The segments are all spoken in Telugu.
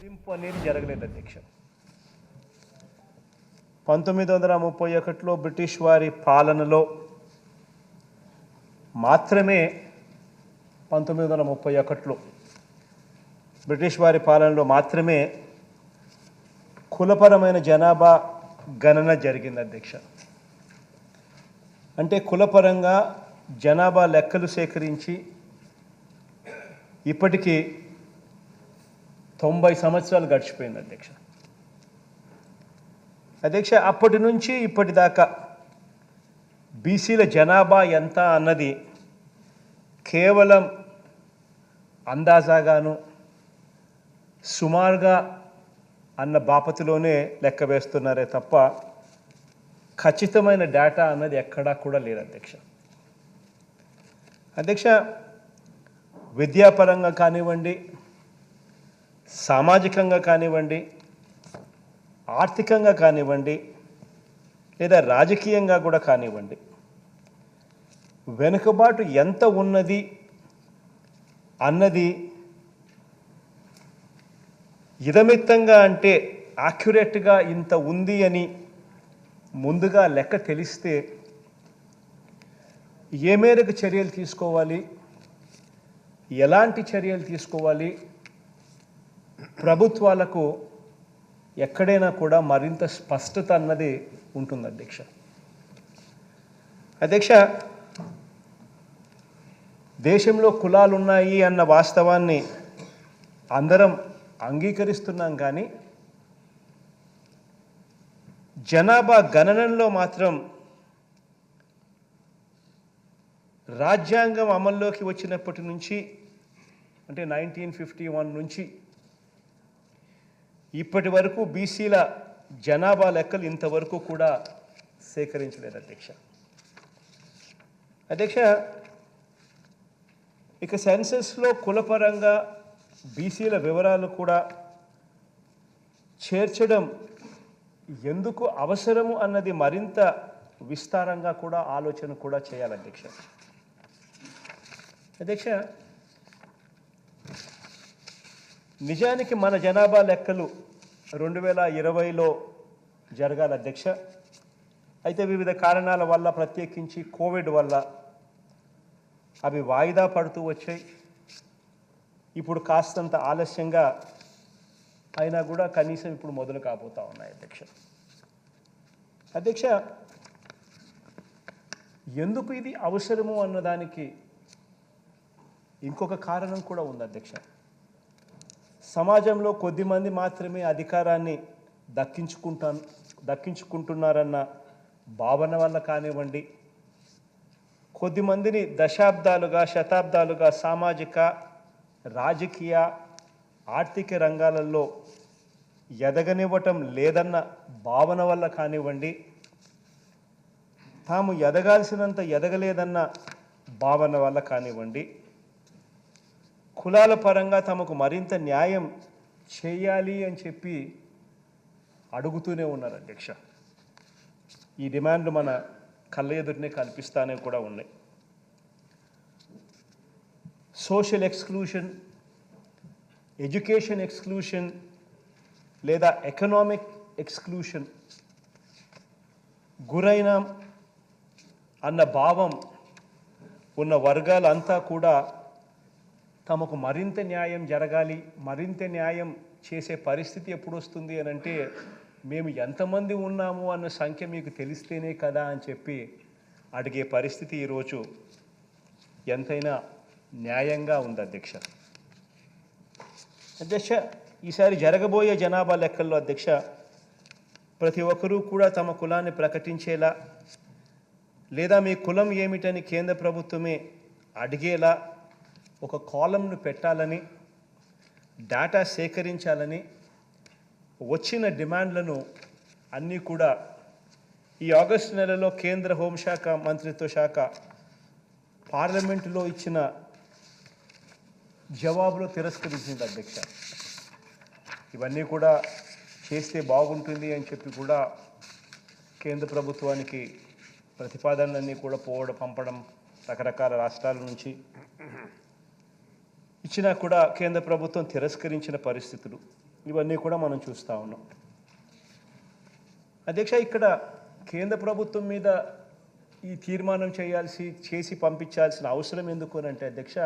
కుదింపు అనేది జరగలేదు అధ్యక్ష. 1931లో బ్రిటిష్ వారి పాలనలో మాత్రమే 1931లో బ్రిటిష్ వారి పాలనలో మాత్రమే కులపరమైన జనాభా గణన జరిగింది అధ్యక్ష. అంటే కులపరంగా జనాభా లెక్కలు సేకరించి ఇప్పటికీ 90 సంవత్సరాలు గడిచిపోయింది అధ్యక్ష. అప్పటి నుంచి ఇప్పటిదాకా బీసీల జనాభా ఎంత అన్నది కేవలం అందాజాగాను సుమారుగా అన్న బాపతిలోనే లెక్క వేస్తున్నారే తప్ప ఖచ్చితమైన డేటా అన్నది ఎక్కడా కూడా లేదు అధ్యక్ష. విద్యాపరంగా కానివ్వండి, సామాజికంగా కానివ్వండి, ఆర్థికంగా కానివ్వండి, లేదా రాజకీయంగా కూడా కానివ్వండి, వెనుకబాటు ఎంత ఉన్నది అన్నది ఇదమిత్తంగా అంటే యాక్యురేట్గా ఇంత ఉంది అని ముందుగా లెక్క తెలిస్తే ఏ మేరకు చర్యలు తీసుకోవాలి, ఎలాంటి చర్యలు తీసుకోవాలి, ప్రభుత్వాలకు ఎక్కడైనా కూడా మరింత స్పష్టత అన్నది ఉంటుంది అధ్యక్ష. దేశంలో కులాలు ఉన్నాయి అన్న వాస్తవాన్ని అందరం అంగీకరిస్తున్నాం, కానీ జనాభా గణనలో మాత్రం రాజ్యాంగం అమల్లోకి వచ్చినప్పటి నుంచి అంటే 1951 నుంచి ఇప్పటి వరకు బీసీల జనాభా లెక్కలు ఇంతవరకు కూడా సేకరించలేదు అధ్యక్ష. ఇక సెన్సస్లో కులపరంగా బీసీల వివరాలు కూడా చేర్చడం ఎందుకు అవసరము అన్నది మరింత విస్తారంగా కూడా ఆలోచన కూడా చేయాలి అధ్యక్ష. నిజానికి మన జనాభా లెక్కలు 2020లో జరగాలి అధ్యక్ష. అయితే వివిధ కారణాల వల్ల, ప్రత్యేకించి కోవిడ్ వల్ల అవి వాయిదా పడుతూ వచ్చాయి. ఇప్పుడు కాస్తంత ఆలస్యంగా అయినా కూడా కనీసం ఇప్పుడు మొదలు కాబోతా ఉన్నాయి అధ్యక్ష. ఎందుకు ఇది అవసరము అన్నదానికి ఇంకొక కారణం కూడా ఉంది అధ్యక్ష. సమాజంలో కొద్దిమంది మాత్రమే అధికారాన్ని దక్కించుకుంటున్నారన్న భావన వల్ల కానివ్వండి, కొద్దిమందిని దశాబ్దాలుగా, శతాబ్దాలుగా సామాజిక, రాజకీయ, ఆర్థిక రంగాలలో ఎదగనివ్వటం లేదన్న భావన వల్ల కానివ్వండి, తాము ఎదగాల్సినంత ఎదగలేదన్న భావన వల్ల కానివ్వండి, కులాల పరంగా తమకు మరింత న్యాయం చేయాలి అని చెప్పి అడుగుతూనే ఉన్నారు అధ్యక్ష. ఈ డిమాండ్లు మన కళ్ళ ఎదురునే కనిపిస్తానే కూడా ఉన్నాయి. సోషల్ ఎక్స్క్లూషన్, ఎడ్యుకేషన్ ఎక్స్క్లూషన్ లేదా ఎకనామిక్ ఎక్స్క్లూషన్ గురైనాం అన్న భావం ఉన్న వర్గాలంతా కూడా తమకు మరింత న్యాయం జరగాలి, మరింత న్యాయం చేసే పరిస్థితి ఎప్పుడు వస్తుంది అని అంటే మేము ఎంతమంది ఉన్నాము అన్న సంఖ్య మీకు తెలిస్తేనే కదా అని చెప్పి అడిగే పరిస్థితి ఈరోజు ఎంతైనా న్యాయంగా ఉంది అధ్యక్ష. ఈసారి జరగబోయే జనాభా లెక్కల్లో అధ్యక్ష, ప్రతి ఒక్కరూ కూడా తమ కులాన్ని ప్రకటించేలా లేదా మీ కులం ఏమిటని కేంద్ర ప్రభుత్వమే అడిగేలా ఒక కాలంను పెట్టాలని, డేటా సేకరించాలని వచ్చిన డిమాండ్లను అన్నీ కూడా ఈ ఆగస్టు నెలలో కేంద్ర హోంశాఖ మంత్రిత్వ శాఖ పార్లమెంటులో ఇచ్చిన జవాబులో తిరస్కరించింది అధ్యక్ష. ఇవన్నీ కూడా చేస్తే బాగుంటుంది అని చెప్పి కూడా కేంద్ర ప్రభుత్వానికి ప్రతిపాదనలన్నీ కూడా పంపడం రకరకాల రాష్ట్రాల నుంచి ఇచ్చినా కూడా కేంద్ర ప్రభుత్వం తిరస్కరించిన పరిస్థితులు. ఇవన్నీ కూడా మనం చూస్తూ ఉన్నాం. అధ్యక్ష, ఇక్కడ కేంద్ర ప్రభుత్వం మీద ఈ తీర్మానం చేసి పంపించాల్సిన అవసరం ఎందుకు అని అంటే అధ్యక్ష,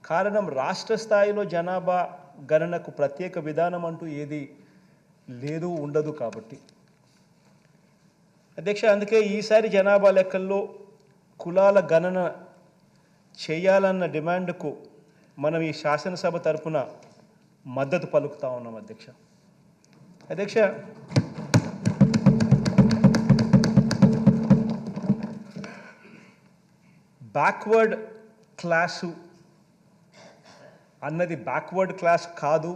కారణం రాష్ట్ర స్థాయిలో జనాభా గణనకు ప్రత్యేక విధానం అంటూ ఏది లేదు, ఉండదు కాబట్టి అధ్యక్ష. అందుకే ఈసారి జనాభా లెక్కల్లో కులాల గణన చేయాలన్న డిమాండ్కు మనం ఈ శాసనసభ తరఫున మద్దతు పలుకుతా ఉన్నాం అధ్యక్ష. అధ్యక్ష, బ్యాక్వర్డ్ క్లాసు అన్నది బ్యాక్వర్డ్ క్లాస్ కాదు,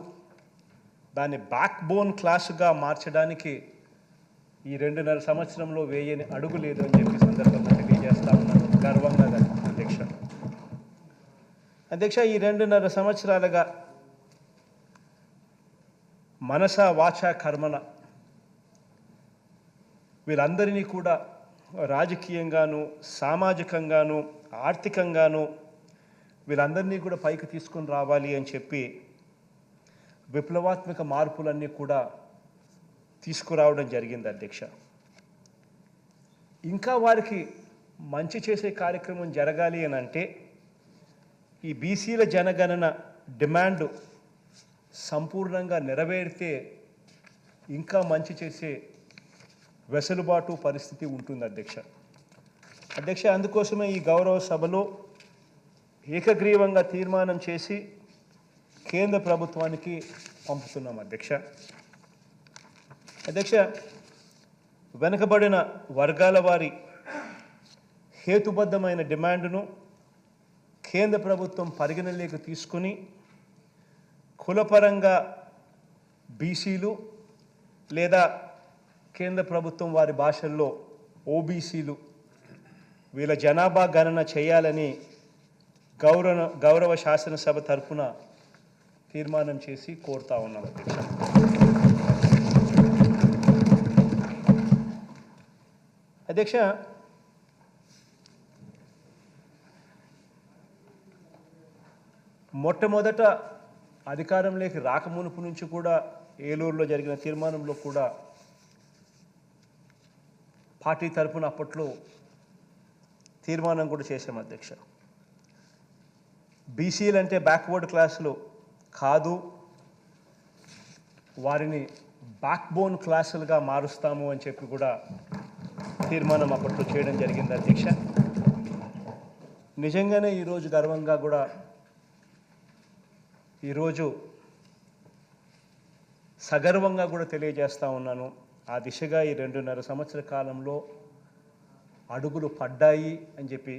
దాన్ని బ్యాక్ బోన్ క్లాసుగా మార్చడానికి ఈ 2.5 సంవత్సరంలో వేయని అడుగు లేదు అని చెప్పి సందర్భంగా తెలియజేస్తా ఉన్నాను గర్వంగా అధ్యక్ష. అధ్యక్ష, ఈ 2.5 సంవత్సరాలుగా మనస వాచ కర్మన వీళ్ళందరినీ కూడా రాజకీయంగాను, సామాజికంగాను, ఆర్థికంగాను వీళ్ళందరినీ కూడా పైకి తీసుకొని రావాలి అని చెప్పి విప్లవాత్మక మార్పులన్నీ కూడా తీసుకురావడం జరిగింది అధ్యక్ష. ఇంకా వారికి మంచి చేసే కార్యక్రమం జరగాలి అని అంటే ఈ బీసీల జనగణన డిమాండ్ సంపూర్ణంగా నెరవేరితే ఇంకా మంచి చేసే వెసులుబాటు పరిస్థితి ఉంటుంది అధ్యక్ష. అధ్యక్ష, అందుకోసమే ఈ గౌరవ సభలో ఏకగ్రీవంగా తీర్మానం చేసి కేంద్ర ప్రభుత్వానికి పంపుతున్నాం అధ్యక్ష. అధ్యక్ష, వెనుకబడిన వర్గాల వారి హేతుబద్ధమైన డిమాండ్ను కేంద్ర ప్రభుత్వం పరిగణలోకి తీసుకుని కులపరంగా బీసీలు లేదా కేంద్ర ప్రభుత్వం వారి భాషల్లో ఓబీసీలు వీళ్ళ జనాభా గణన చేయాలని గౌరవ శాసనసభ తరఫున తీర్మానం చేసి కోరుతా ఉన్నాం అధ్యక్ష. అధ్యక్ష, మొట్టమొదట అధికారంలోకి రాకమునుపు నుంచి కూడా ఏలూరులో జరిగిన తీర్మానంలో కూడా పార్టీ తరఫున అప్పట్లో తీర్మానం కూడా చేశాం అధ్యక్ష. బీసీలు అంటే బ్యాక్వర్డ్ క్లాసులు కాదు, వారిని బ్యాక్ బోన్ క్లాసులుగా మారుస్తాము అని చెప్పి కూడా తీర్మానం అప్పట్లో చేయడం జరిగింది అధ్యక్ష. నిజంగానే ఈరోజు గర్వంగా కూడా ఈరోజు సగర్వంగా కూడా తెలియజేస్తూ ఉన్నాను, ఆ దిశగా ఈ 2.5 సంవత్సర కాలంలో అడుగులు పడ్డాయి అని చెప్పి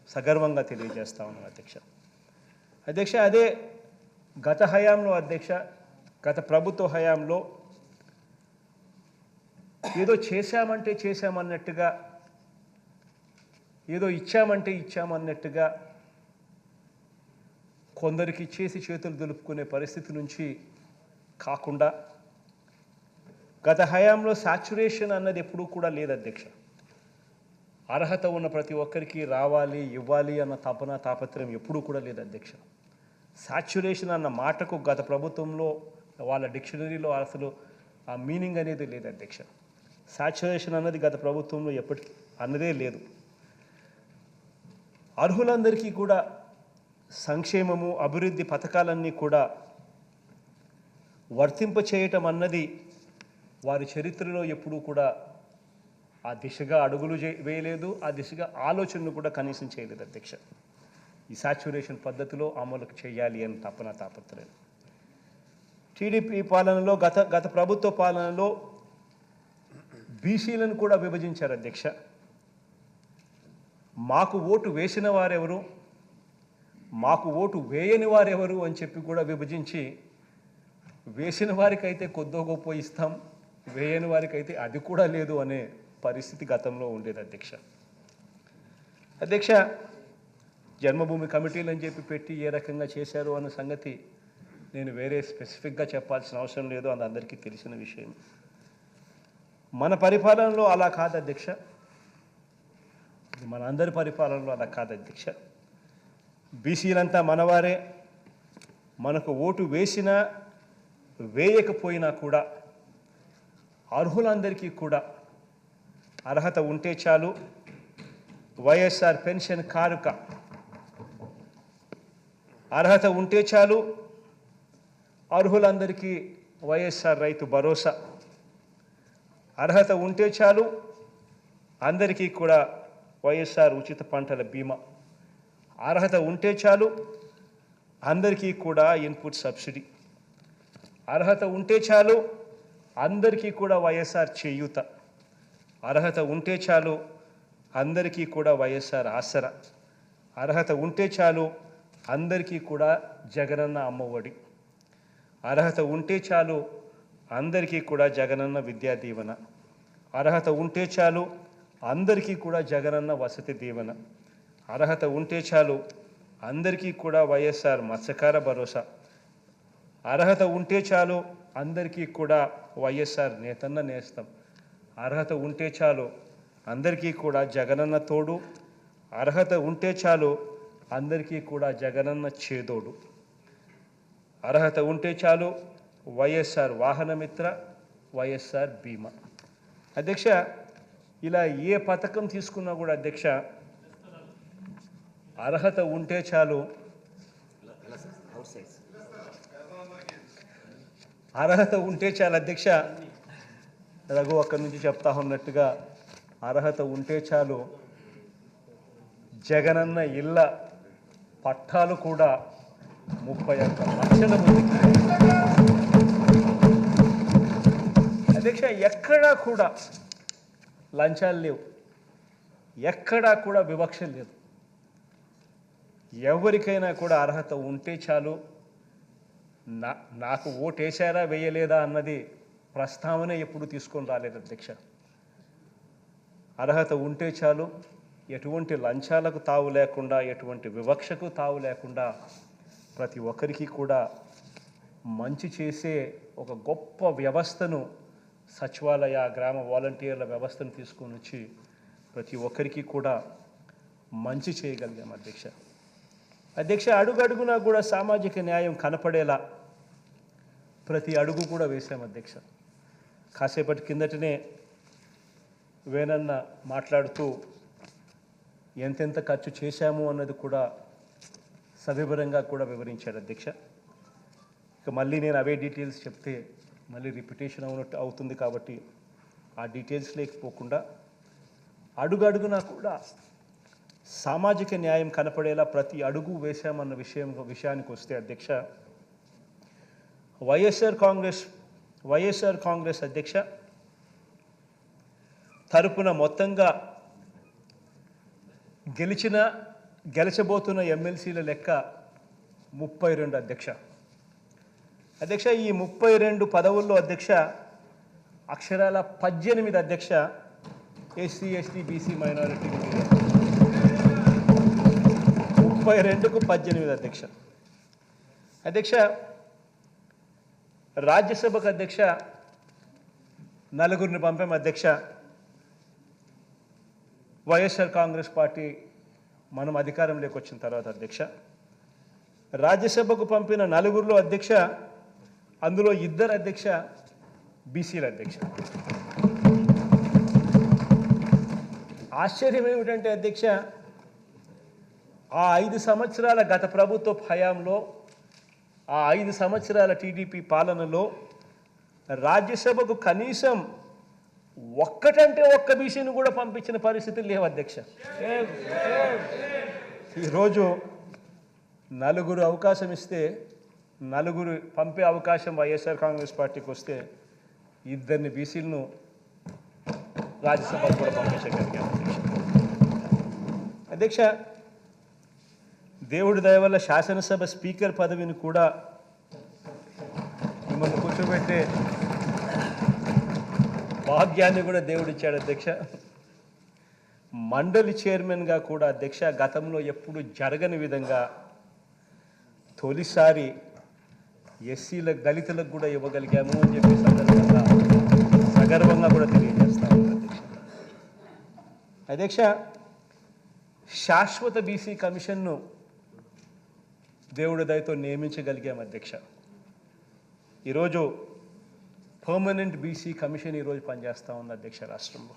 సగర్వంగా తెలియజేస్తూ ఉన్నాను అధ్యక్ష. అధ్యక్ష, అదే గత హయాంలో అధ్యక్ష, గత ప్రభుత్వ హయాంలో ఏదో చేశామంటే చేశామన్నట్టుగా, ఏదో ఇచ్చామంటే ఇచ్చామన్నట్టుగా కొందరికి చేసి చేతులు దులుపుకునే పరిస్థితి నుంచి కాకుండా గత హయాంలో సాచ్యురేషన్ అన్నది ఎప్పుడూ కూడా లేదు అధ్యక్ష. అర్హత ఉన్న ప్రతి ఒక్కరికి రావాలి, ఇవ్వాలి అన్న తాపత్రయం ఎప్పుడూ కూడా లేదు అధ్యక్ష. సాచ్యురేషన్ అన్న మాటకు గత ప్రభుత్వంలో వాళ్ళ డిక్షనరీలో అసలు ఆ మీనింగ్ అనేది లేదు అధ్యక్ష. సాచ్యురేషన్ అన్నది గత ప్రభుత్వంలో ఎప్పటికీ అన్నదే లేదు. అర్హులందరికీ కూడా సంక్షేమము, అభివృద్ధి పథకాలన్నీ కూడా వర్తింపచేయటం అన్నది వారి చరిత్రలో ఎప్పుడూ కూడా ఆ దిశగా అడుగులు వేయలేదు, ఆ దిశగా ఆలోచనలు కూడా కనీసం చేయలేదు అధ్యక్ష. ఈ సాచ్యురేషన్ పద్ధతిలో అమలు చేయాలి అని తాపత్రయం. టీడీపీ పాలనలో గత ప్రభుత్వ పాలనలో బీసీలను కూడా విభజించారు అధ్యక్ష. మాకు ఓటు వేసిన వారెవరు, మాకు ఓటు వేయని వారెవరు అని చెప్పి కూడా విభజించి, వేసిన వారికైతే కొద్దో గొప్ప ఇస్తాం, వేయని వారికైతే అది కూడా లేదు అనే పరిస్థితి గతంలో ఉండేది అధ్యక్ష. అధ్యక్ష, జన్మభూమి కమిటీలు అని చెప్పి పెట్టి ఏ రకంగా చేశారు అన్న సంగతి నేను వేరే స్పెసిఫిక్గా చెప్పాల్సిన అవసరం లేదు, అది అందరికీ తెలిసిన విషయం. మన పరిపాలనలో అలా కాదు అధ్యక్ష, మన అందరి పరిపాలనలో అలా కాదు అధ్యక్ష. బీసీలంతా మనవారే, మనకు ఓటు వేసినా వేయకపోయినా కూడా అర్హులందరికీ కూడా అర్హత ఉంటే చాలు వైఎస్ఆర్ పెన్షన్ కానుక అర్హత ఉంటే చాలు అర్హులందరికీ వైఎస్ఆర్ రైతు భరోసా అర్హత ఉంటే చాలు అందరికీ కూడా వైఎస్ఆర్ ఉచిత పంటల బీమా అర్హత ఉంటే చాలు అందరికీ కూడా ఇన్పుట్ సబ్సిడీ అర్హత ఉంటే చాలు అందరికీ కూడా వైఎస్ఆర్ చేయూత అర్హత ఉంటే చాలు అందరికీ కూడా వైఎస్ఆర్ ఆసరా అర్హత ఉంటే చాలు అందరికీ కూడా జగనన్న అమ్మఒడి అర్హత ఉంటే చాలు అందరికీ కూడా జగనన్న విద్యా దీవెన అర్హత ఉంటే చాలు అందరికీ కూడా జగనన్న వసతి దీవెన అర్హత ఉంటే చాలు అందరికీ కూడా వైఎస్ఆర్ మత్స్యకార భరోసా అర్హత ఉంటే చాలు అందరికీ కూడా వైఎస్ఆర్ నేతన్న నేస్తం అర్హత ఉంటే చాలు అందరికీ కూడా జగనన్న తోడు అర్హత ఉంటే చాలు అందరికీ కూడా జగనన్న చేదోడు అర్హత ఉంటే చాలు వైఎస్ఆర్ వాహనమిత్ర వైఎస్ఆర్ బీమా అధ్యక్ష ఇలా ఏ పథకం తీసుకున్నా కూడా అధ్యక్ష అర్హత ఉంటే చాలు అర్హత ఉంటే చాలు అధ్యక్ష రఘు అక్కడి నుంచి చెప్తా ఉన్నట్టుగా అర్హత ఉంటే చాలు జగనన్న ఇళ్ళ పట్టాలు కూడా 31 లక్షల మందికి అధ్యక్ష ఎక్కడా కూడా లంచాలు లేవు ఎక్కడా కూడా వివక్ష లేదు ఎవరికైనా కూడా అర్హత ఉంటే చాలు నాకు ఓటేశారా వేయలేదా అన్నది ప్రస్తావన ఎప్పుడు తీసుకొని రాలేదు అధ్యక్ష అర్హత ఉంటే చాలు ఎటువంటి లంచాలకు తావు లేకుండా ఎటువంటి వివక్షకు తావు లేకుండా ప్రతి ఒక్కరికి కూడా మంచి చేసే ఒక గొప్ప వ్యవస్థను సచివాలయ గ్రామ వాలంటీర్ల వ్యవస్థను తీసుకొని వచ్చి ప్రతి ఒక్కరికి కూడా మంచి చేయగలిగాం అధ్యక్ష అడుగడుగునా కూడా సామాజిక న్యాయం కనపడేలా ప్రతి అడుగు కూడా వేశాం అధ్యక్ష కాసేపటి కిందటనే వేనన్న మాట్లాడుతూ ఎంతెంత ఖర్చు చేశాము అన్నది కూడా సవివరంగా కూడా వివరించాడు అధ్యక్ష ఇక మళ్ళీ నేను అవే డీటెయిల్స్ చెప్తే మళ్ళీ రిపిటేషన్ అవుతుంది కాబట్టి ఆ డీటెయిల్స్ లేకపోకుండా అడుగడుగునా కూడా సామాజిక న్యాయం కనపడేలా ప్రతి అడుగు వేశామన్న విషయానికి వస్తే అధ్యక్ష వైఎస్ఆర్ కాంగ్రెస్ అధ్యక్ష తరపున మొత్తంగా గెలిచబోతున్న ఎమ్మెల్సీల లెక్క 32 అధ్యక్ష ఈ 32 పదవుల్లో అధ్యక్ష అక్షరాల 18 అధ్యక్ష ఎస్సీ ఎస్టీ బీసీ మైనారిటీ 32కు 18 అధ్యక్ష రాజ్యసభకు అధ్యక్ష 4 పంపాం అధ్యక్ష వైఎస్ఆర్ కాంగ్రెస్ పార్టీ మనం అధికారంలోకి వచ్చిన తర్వాత అధ్యక్ష రాజ్యసభకు పంపిన 4లో అధ్యక్ష అందులో 2 అధ్యక్ష బీసీల అధ్యక్ష ఆశ్చర్యం ఏమిటంటే అధ్యక్ష ఆ 5 సంవత్సరాల గత ప్రభుత్వ హయాంలో ఆ 5 సంవత్సరాల టీడీపీ పాలనలో రాజ్యసభకు కనీసం ఒక్కటంటే ఒక్క బీసీని కూడా పంపించిన పరిస్థితులు లేవు అధ్యక్ష ఈరోజు 4 అవకాశం ఇస్తే 4 పంపే అవకాశం వైఎస్ఆర్ కాంగ్రెస్ పార్టీకి వస్తే 2 బీసీలను రాజ్యసభకు కూడా పంపించగలిగాం అధ్యక్ష దేవుడి దయ వల్ల శాసనసభ స్పీకర్ పదవిని కూడా మిమ్మల్ని కూర్చోబెట్టే భాగ్యాన్ని కూడా దేవుడిచ్చాడు అధ్యక్ష మండలి చైర్మన్గా కూడా అధ్యక్ష గతంలో ఎప్పుడు జరగని విధంగా తొలిసారి ఎస్సీల దళితులకు కూడా ఇవ్వగలిగాము అని చెప్పి సందర్భంగా సగర్వంగా కూడా తెలియజేస్తాము అధ్యక్ష శాశ్వత బీసీ కమిషన్ను దేవుడి దయతో నియమించగలిగాం అధ్యక్ష ఈరోజు పర్మనెంట్ బీసీ కమిషన్ ఈరోజు పనిచేస్తూ ఉంది అధ్యక్ష రాష్ట్రంలో.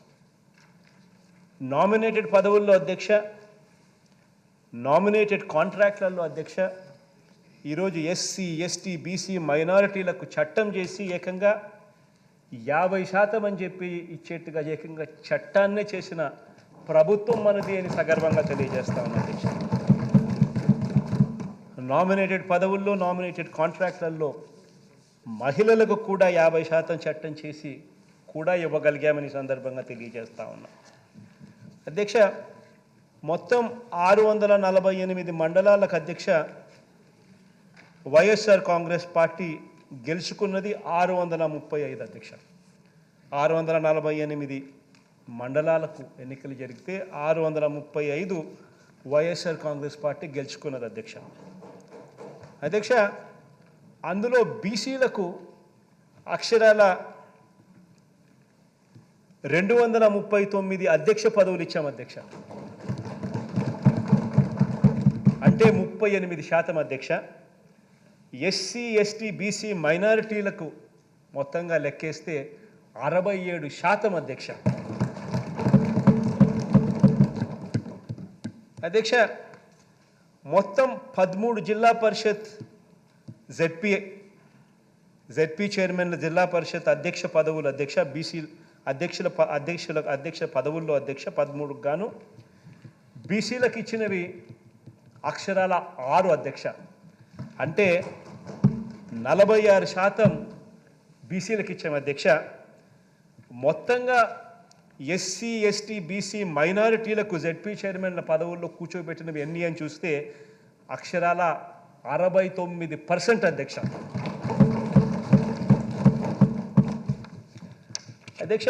నామినేటెడ్ పదవుల్లో అధ్యక్ష, నామినేటెడ్ కాంట్రాక్ట్లలో అధ్యక్ష ఈరోజు ఎస్సీ ఎస్టీ బీసీ మైనారిటీలకు చట్టం చేసి ఏకంగా 50% అని చెప్పి ఇచ్చేట్టుగా ఏకంగా చట్టాన్నే చేసిన ప్రభుత్వం మనది అని సగర్వంగా తెలియజేస్తా ఉన్నా అధ్యక్ష. నామినేటెడ్ పదవుల్లో నామినేటెడ్ కాంట్రాక్ట్లలో మహిళలకు కూడా 50% చట్టం చేసి కూడా ఇవ్వగలిగామని సందర్భంగా తెలియజేస్తా ఉన్నా అధ్యక్ష. మొత్తం 648 మండలాలకు అధ్యక్ష వైఎస్ఆర్ కాంగ్రెస్ పార్టీ గెలుచుకున్నది 635 అధ్యక్ష. 648 మండలాలకు ఎన్నికలు జరిగితే 635 వైఎస్ఆర్ కాంగ్రెస్ పార్టీ గెలుచుకున్నది అధ్యక్ష. అధ్యక్ష అందులో బీసీలకు అక్షరాల 239 అధ్యక్ష పదవులు ఇచ్చాం అధ్యక్ష. అంటే 38% అధ్యక్ష. ఎస్సీ ఎస్టీ బీసీ మైనారిటీలకు మొత్తంగా లెక్కేస్తే 67% అధ్యక్ష. అధ్యక్ష మొత్తం 13 జిల్లా పరిషత్ జెడ్పీ చైర్మన్ల జిల్లా పరిషత్ అధ్యక్ష పదవులు అధ్యక్ష బీసీ అధ్యక్ష పదవుల్లో అధ్యక్ష 13కు గాను బీసీలకు ఇచ్చినవి అక్షరాల 6 అధ్యక్ష. అంటే 46% బీసీలకు ఇచ్చాము అధ్యక్ష. మొత్తంగా ఎస్సీ ఎస్టీ బీసీ మైనారిటీలకు జెడ్పీ చైర్మన్ల పదవుల్లో కూర్చోబెట్టినవి ఎన్ని అని చూస్తే అక్షరాల 69% అధ్యక్ష. అధ్యక్ష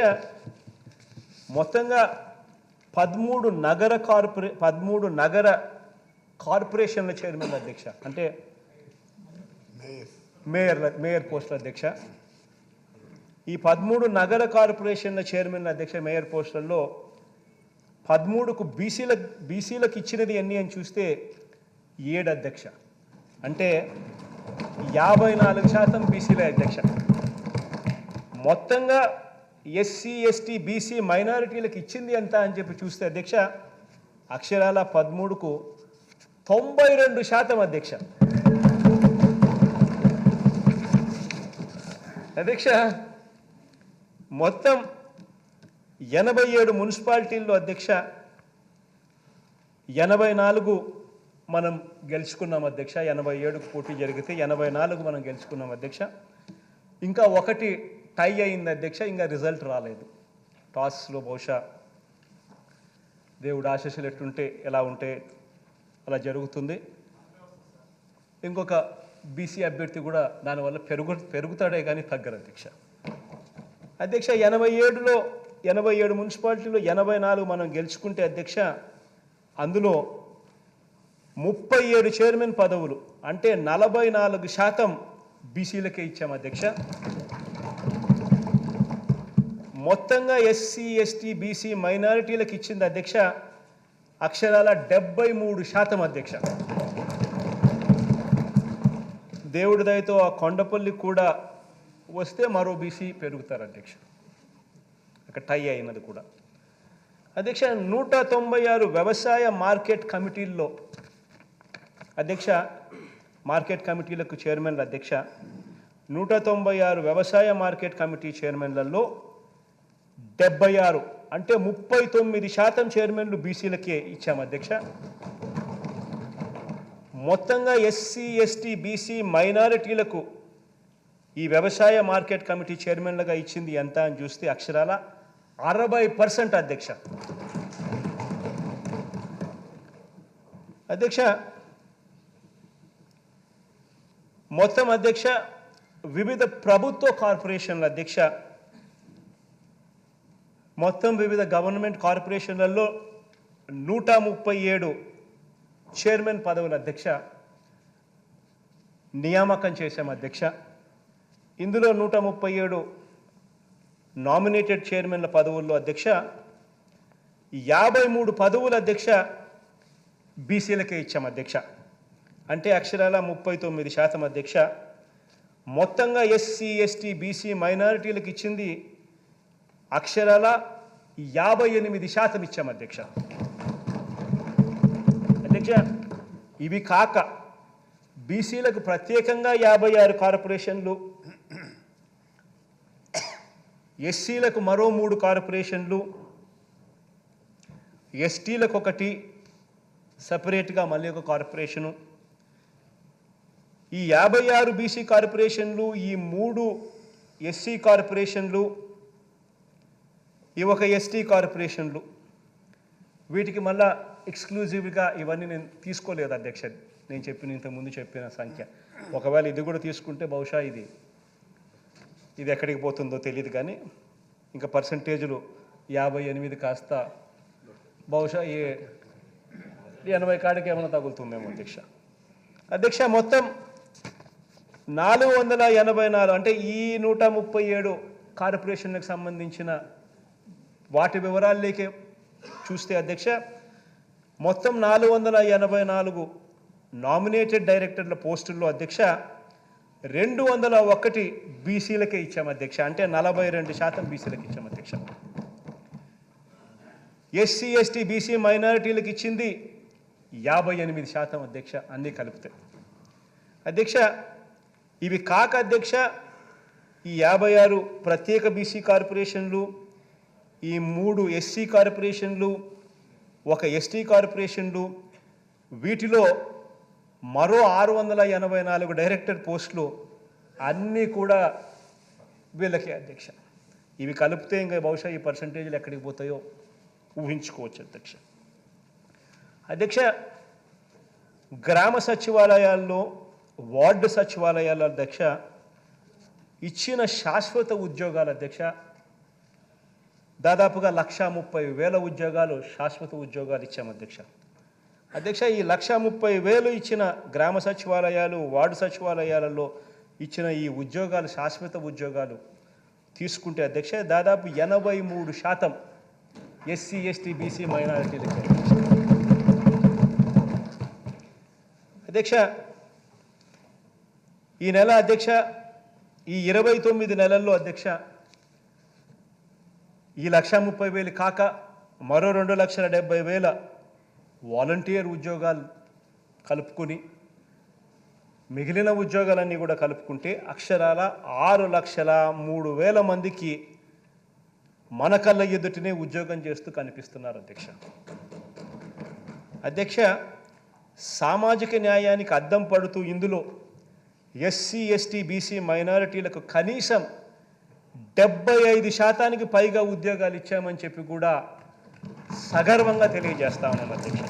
మొత్తంగా 13 నగర కార్పొరేషన్ల చైర్మన్ అధ్యక్ష, అంటే మేయర్ పోస్టుల అధ్యక్ష. ఈ 13 నగర కార్పొరేషన్ల చైర్మన్ల అధ్యక్ష మేయర్ పోస్టులలో 13కు బీసీలకు ఇచ్చినది ఎన్ని అని చూస్తే 7 అధ్యక్ష. అంటే 54% బీసీల అధ్యక్ష. మొత్తంగా ఎస్సీ ఎస్టీ బీసీ మైనారిటీలకు ఇచ్చింది ఎంత అని చెప్పి చూస్తే అధ్యక్ష అక్షరాల 13కు 92% అధ్యక్ష. అధ్యక్ష మొత్తం 87 మున్సిపాలిటీల్లో అధ్యక్ష 84 మనం గెలుచుకున్నాం అధ్యక్ష. 87కు పోటీ జరిగితే 84 మనం గెలుచుకున్నాం అధ్యక్ష. ఇంకా ఒకటి టై అయింది అధ్యక్ష, ఇంకా రిజల్ట్ రాలేదు. టాస్లో బహుశా దేవుడు ఆశీస్సులు ఎట్టుంటే ఎలా ఉంటే అలా జరుగుతుంది. ఇంకొక బీసీ అభ్యర్థి కూడా దానివల్ల పెరుగుతాడే కానీ తగ్గరు అధ్యక్ష. అధ్యక్ష 87 మున్సిపాలిటీలో 84 మనం గెలుచుకుంటే అధ్యక్ష అందులో 37 చైర్మన్ పదవులు అంటే 44% బీసీలకే ఇచ్చాం అధ్యక్ష. మొత్తంగా ఎస్సీ ఎస్టీ బీసీ మైనారిటీలకు ఇచ్చింది అధ్యక్ష అక్షరాల 73% అధ్యక్ష. దేవుడి దయతో ఆ కొండపల్లి కూడా వస్తే మరో బీసీ పెరుగుతారు అధ్యక్ష. అక్కడ టై అయినది కూడా అధ్యక్ష. 196 వ్యవసాయ మార్కెట్ కమిటీల్లో అధ్యక్ష మార్కెట్ కమిటీలకు చైర్మన్ల అధ్యక్ష 196 వ్యవసాయ మార్కెట్ కమిటీ చైర్మన్లలో 76 అంటే 39% చైర్మన్లు బీసీలకే ఇచ్చాం అధ్యక్ష. మొత్తంగా ఎస్సీ ఎస్టీ బీసీ మైనారిటీలకు ఈ వ్యవసాయ మార్కెట్ కమిటీ చైర్మన్లుగా ఇచ్చింది ఎంత అని చూస్తే అక్షరాల 60% అధ్యక్ష. అధ్యక్ష మొత్తం అధ్యక్ష వివిధ ప్రభుత్వ కార్పొరేషన్ల అధ్యక్ష మొత్తం వివిధ గవర్నమెంట్ కార్పొరేషన్లలో 137 చైర్మన్ పదవుల అధ్యక్ష నియామకం చేశాం అధ్యక్ష. ఇందులో 137 నామినేటెడ్ చైర్మన్ల పదవుల్లో అధ్యక్ష 53 పదవుల అధ్యక్ష బీసీలకే ఇచ్చాం అధ్యక్ష. అంటే అక్షరాల 39% అధ్యక్ష. మొత్తంగా ఎస్సీ ఎస్టీ బీసీ మైనారిటీలకు ఇచ్చింది అక్షరాల 58% ఇచ్చాం అధ్యక్ష. అధ్యక్ష, ఇవి కాక బీసీలకు ప్రత్యేకంగా 56 కార్పొరేషన్లు, ఎస్సీలకు మరో 3 కార్పొరేషన్లు, ఎస్టీలకు ఒకటి సపరేట్గా మళ్ళీ ఒక కార్పొరేషను, ఈ 56 బీసీ కార్పొరేషన్లు, ఈ 3 ఎస్సీ కార్పొరేషన్లు, ఈ ఒక ఎస్టీ కార్పొరేషన్లు, వీటికి మళ్ళా ఎక్స్క్లూజివ్గా ఇవన్నీ నేను తీసుకోలేదు అధ్యక్ష. నేను ఇంతకుముందు చెప్పిన సంఖ్య ఒకవేళ ఇది కూడా తీసుకుంటే బహుశా ఇది ఎక్కడికి పోతుందో తెలియదు, కానీ ఇంకా పర్సంటేజులు 58 కాస్త బహుశా 80 కాడికి ఏమైనా తగులుతుందేమో అధ్యక్ష. అధ్యక్ష, మొత్తం 484 అంటే ఈ 137 కార్పొరేషన్లకు సంబంధించిన వాటి వివరాల్లోకి చూస్తే అధ్యక్ష, మొత్తం 484 నామినేటెడ్ డైరెక్టర్ల పోస్టుల్లో అధ్యక్ష 201 బీసీలకే ఇచ్చాం అధ్యక్ష. అంటే 42% బీసీలకు ఇచ్చాం అధ్యక్ష. ఎస్సీ ఎస్టీ బీసీ మైనారిటీలకు ఇచ్చింది 58% అధ్యక్ష, అన్నీ కలిపితే. అధ్యక్ష, ఇవి కాక అధ్యక్ష ఈ 56 ప్రత్యేక బీసీ కార్పొరేషన్లు, ఈ 3 ఎస్సీ కార్పొరేషన్లు, ఒక ఎస్టీ కార్పొరేషన్లు, వీటిలో మరో 684 డైరెక్టర్ పోస్టులు అన్నీ కూడా వీళ్ళకే అధ్యక్ష. ఇవి కలిపితే ఇంకా బహుశా ఈ పర్సంటేజ్లు ఎక్కడికి పోతాయో ఊహించుకోవచ్చు అధ్యక్ష. అధ్యక్ష, గ్రామ సచివాలయాల్లో, వార్డు సచివాలయాల అధ్యక్ష ఇచ్చిన శాశ్వత ఉద్యోగాలు అధ్యక్ష దాదాపుగా 130,000 ఉద్యోగాలు, శాశ్వత ఉద్యోగాలు ఇచ్చాం అధ్యక్ష. అధ్యక్ష, ఈ 130,000 ఇచ్చిన గ్రామ సచివాలయాలు, వార్డు సచివాలయాలలో ఇచ్చిన ఈ ఉద్యోగాలు, శాశ్వత ఉద్యోగాలు తీసుకుంటే అధ్యక్ష దాదాపు 83% ఎస్సీ ఎస్టీ బీసీ మైనారిటీలకి. అధ్యక్ష, ఈ నెల అధ్యక్ష ఈ 29 నెలల్లో అధ్యక్ష ఈ 130,000 కాక మరో 2,70,000 వాలంటీర్ ఉద్యోగాలు కలుపుకొని మిగిలిన ఉద్యోగాలన్నీ కూడా కలుపుకుంటే అక్షరాల 6,03,000 మందికి మన కళ్ళ ఎదుటనే ఉద్యోగం చేస్తూ కనిపిస్తున్నారు అధ్యక్ష. అధ్యక్ష, సామాజిక న్యాయానికి అద్దం పడుతూ ఇందులో ఎస్సీ ఎస్టీ బీసీ మైనారిటీలకు కనీసం 75% పైగా ఉద్యోగాలు ఇచ్చామని చెప్పి కూడా సగర్వంగా తెలియజేస్తా ఉన్నాం అధ్యక్ష.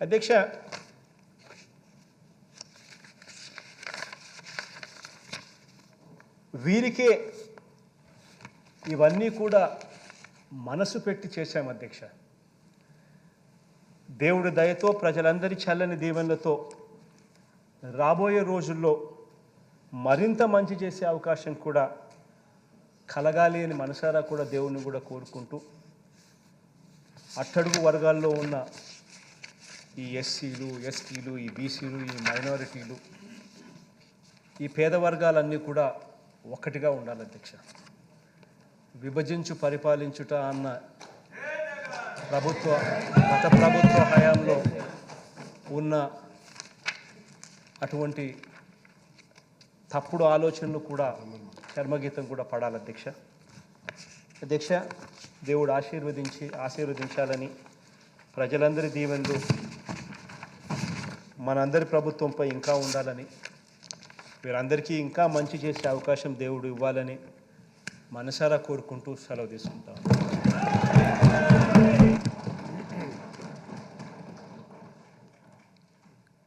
అధ్యక్ష, వీరికే ఇవన్నీ కూడా మనసు పెట్టి చేశాం అధ్యక్ష. దేవుడి దయతో, ప్రజలందరి చల్లని దీవెనలతో రాబోయే రోజుల్లో మరింత మంచి చేసే అవకాశం కూడా కలగాలి అని మనసారా కూడా దేవుణ్ణి కూడా కోరుకుంటూ, అట్టడుగు వర్గాల్లో ఉన్న ఈ ఎస్సీలు, ఎస్టీలు, ఈ బీసీలు, ఈ మైనారిటీలు, ఈ పేద వర్గాలన్నీ కూడా ఒక్కటిగా ఉండాలి అధ్యక్ష. విభజించు పరిపాలించుట అన్న గత ప్రభుత్వ హయాంలో ఉన్న అటువంటి తప్పుడు ఆలోచనలు కూడా చర్మగీతం కూడా పడాలి అధ్యక్ష. అధ్యక్ష, దేవుడు ఆశీర్వదించాలని, ప్రజలందరి దీవెనలు మనందరి ప్రభుత్వంపై ఇంకా ఉండాలని, వీరందరికీ ఇంకా మంచి చేసే అవకాశం దేవుడు ఇవ్వాలని మనసారా కోరుకుంటూ సెలవు తీసుకుంటాం.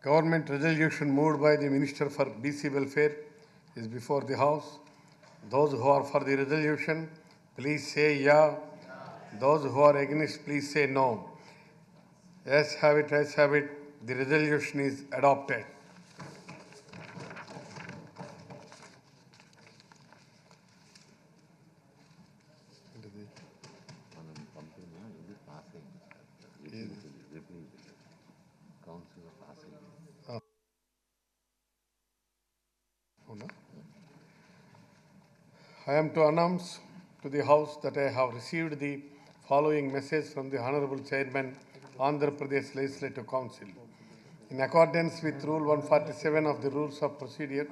Government resolution moved by the Minister for BC Welfare is before the House. Those who are for the resolution, please say yeah. Those who are against, please say no. As have it, the resolution is adopted. I am to announce to the House that I have received the following message from the Honorable Chairman, Andhra Pradesh Legislative Council. In accordance with Rule 147 of the Rules of Procedure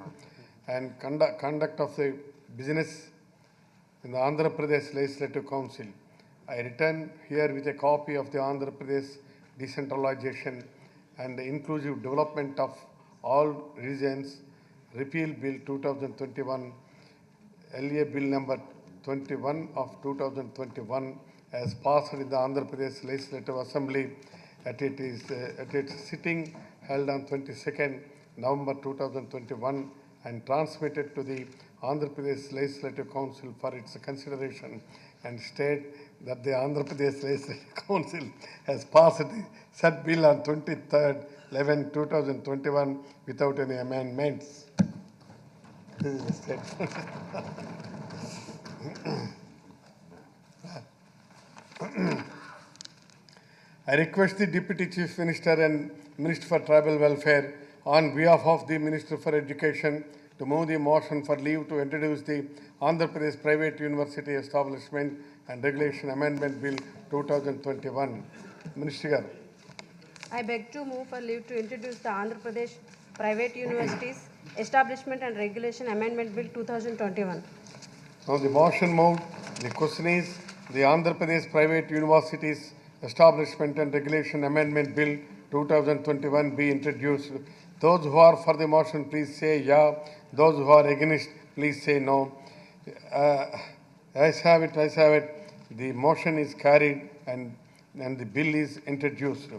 and Conduct of the Business in the Andhra Pradesh Legislative Council, I return here with a copy of the Andhra Pradesh Decentralization and Inclusive Development of All Regions Repeal Bill 2021, LA Bill number 21 of 2021, as passed in the Andhra Pradesh Legislative Assembly at its sitting held on 22nd November 2021 and transmitted to the Andhra Pradesh Legislative Council for its consideration, and state that the Andhra Pradesh Legislative Council has passed the said bill on 23rd 11/2021 without any amendments. This is the statement. I request the Deputy Chief Minister and Minister for Tribal Welfare on behalf of the Minister for Education to move the motion for leave to introduce the Andhra Pradesh Private University Establishment and Regulation Amendment Bill 2021. Minister garu. I beg to move for leave to introduce the Andhra Pradesh Private Universities Establishment and Regulation Amendment Bill 2021. Now the motion moved. The question is the Andhra Pradesh Private Universities Establishment and Regulation Amendment Bill 2021 be introduced. Those who are for the motion, please say yeah. Those who are against, please say no. As have it. The motion is carried and the bill is introduced.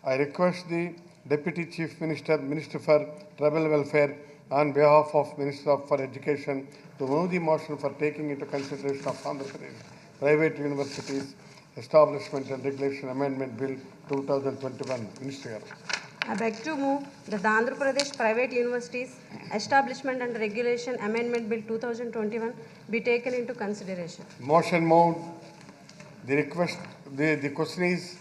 I request the Deputy Chief Minister, Minister for Tribal Welfare, on behalf of Minister for Education, to move the motion for taking into consideration of Andhra Pradesh Private Universities Establishment and Regulation Amendment Bill 2021. Minister garu. I beg to move that the Andhra Pradesh Private Universities Establishment and Regulation Amendment Bill 2021 be taken into consideration. Motion moved. The question is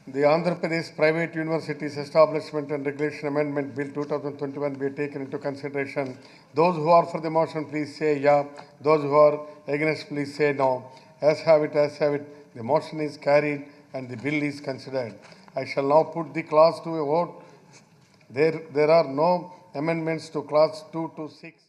the Andhra Pradesh Private Universities Establishment and Regulation Amendment Bill 2021 be taken into consideration. Those who are for the motion, please say yeah. Those who are against, please say no. As have it. The motion is carried and the bill is considered. I shall now put the clause to a vote. There are no amendments to clause 2 to 6.